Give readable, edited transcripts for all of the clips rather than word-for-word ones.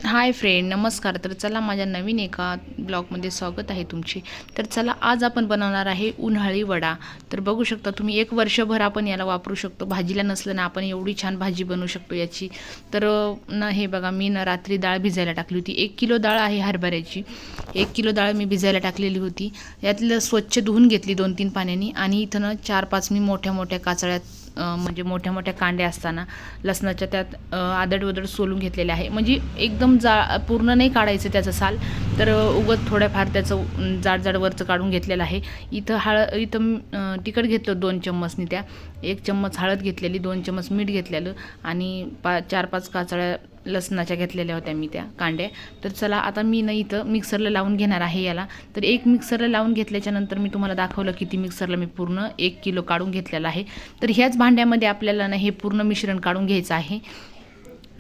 Hi friend, नमस्कार. तर चला, माझ्या नवीन एका ब्लॉगमध्ये स्वागत आहे तुमचे. तर चला, आज आपण बनवणार आहे उन्हाळी वडा. तर बघू शकता तुम्ही, एक वर्षभर आपण याला वापरू शकतो. भाजीला नसलं ना, आपण एवढी छान भाजी बनवू शकतो याची. तर हे बघा, मी रात्री डाळ भिजायला टाकली होती. 1 किलो डाळ आहे हरभऱ्याची. 1 किलो डाळ मी भिजायला टाकलेली होती. यातलं स्वच्छ धुवून घेतली 2-3 पाण्याने. आणि इथं ना 4-5 मी मोठ्या मोठ्या काचळ्यात म्हणजे मोठ्या मोठ्या कांड्या असताना लसणाच्या त्यात आदडवदड सोलून घेतलेले आहे. म्हणजे एकदम पूर्ण नाही काढायचं त्याचं साल, तर उगत थोड्याफार त्याचं जाड वरचं काढून घेतलेलं आहे. इथं तिखट घेतलं 2 चम्मचनी, त्या 1 चम्मच हळद घेतलेली, 2 चम्मच मीठ घेतलेलं आणि 4-5 काचळ्या लसणाच्या घेतलेल्या होत्या मी त्या कांड्या. तर चला, आता मी ना इथं मिक्सरला लावून घेणार आहे याला. तर एक मिक्सरला लावून घेतल्याच्यानंतर मी तुम्हाला दाखवलं किती मिक्सरला मी पूर्ण 1 किलो काढून घेतलेला आहे. तर ह्याच भांड्यामध्ये आपल्याला ना हे पूर्ण मिश्रण काढून घ्यायचं आहे.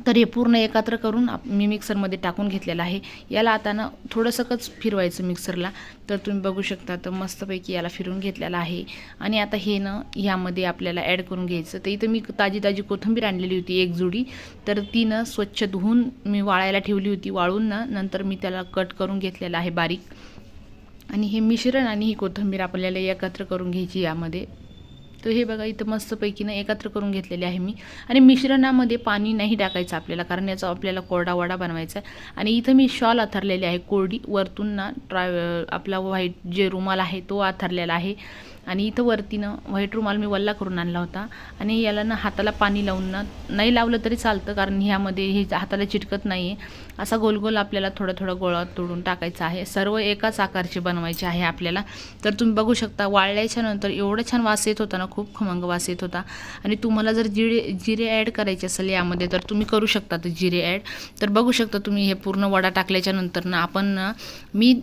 तर हे पूर्ण एकत्र करून मी मिक्सरमध्ये टाकून घेतलेलं आहे. याला आता ना थोडंसंच फिरवायचं मिक्सरला. तर तुम्ही बघू शकता, तर मस्तपैकी याला फिरवून घेतलेलं आहे. आणि आता हे ना ह्यामध्ये आपल्याला ॲड करून घ्यायचं. तर इथं मी ताजी कोथिंबीर आणलेली होती 1 जुडी. तर ती ना स्वच्छ धुवून मी वाळायला ठेवली होती. वाळून ना नंतर मी त्याला कट करून घेतलेलं आहे बारीक. आणि हे मिश्रण आणि ही कोथिंबीर आपल्याला एकत्र करून घ्यायची यामध्ये. तर हे बघा, इथं मस्तपैकी ना एकत्र करून घेतलेले आहे मी. आणि मिश्रणामध्ये पाणी नाही टाकायचं आपल्याला, कारण याचा आपल्याला कोरडा वडा बनवायचा आहे. आणि इथं मी शॉल आथरलेली आहे कोरडी. वरतून ना आपला व्हाईट जे रुमाल आहे तो आथरलेला आहे. आणि इथं वरती ना व्हाईट रुमाल मी वल्ला करून आणला होता. आणि याला ना हाताला पाणी लावून ना, नाही लावलं तरी चालतं, कारण ह्यामध्ये हे हाताला चिटकत नाही आहे. असा गोल आपल्याला थोडा गोळा तोडून टाकायचा आहे. सर्व एकाच आकारचे बनवायचे आहे आपल्याला. तर तुम्ही बघू शकता, वाळल्याच्या नंतर एवढं छान वास येत होता ना, खूप खमंग वास येत होता. आणि तुम्हाला जर जिरे ॲड करायचे असेल यामध्ये, तर तुम्ही करू शकता ते जिरे ॲड. तर बघू शकता तुम्ही, हे पूर्ण वडा टाकल्याच्या नंतर ना मी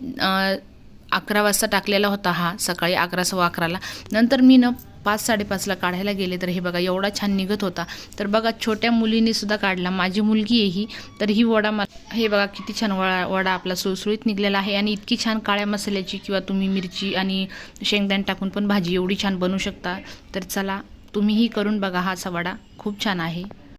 11 वाजता टाकलेला होता हा, सकाळी 11:15ला. नंतर मी ना 5-5:30ला काढायला गेले. तर हे बघा, एवढा छान निघत होता. तर बघा, छोट्या मुलीने सुद्धा काढला, माझी मुलगी आहे ही. तर ही वडा हे बघा, किती छान वडा आपला सुळसुळीत निघलेला आहे. आणि इतकी छान काळ्या मसाल्याची किंवा तुम्ही मिरची आणि शेंगदाणे टाकून पण भाजी एवढी छान बनवू शकता. तर चला, तुम्हीही करून बघा, हा असा वडा खूप छान आहे.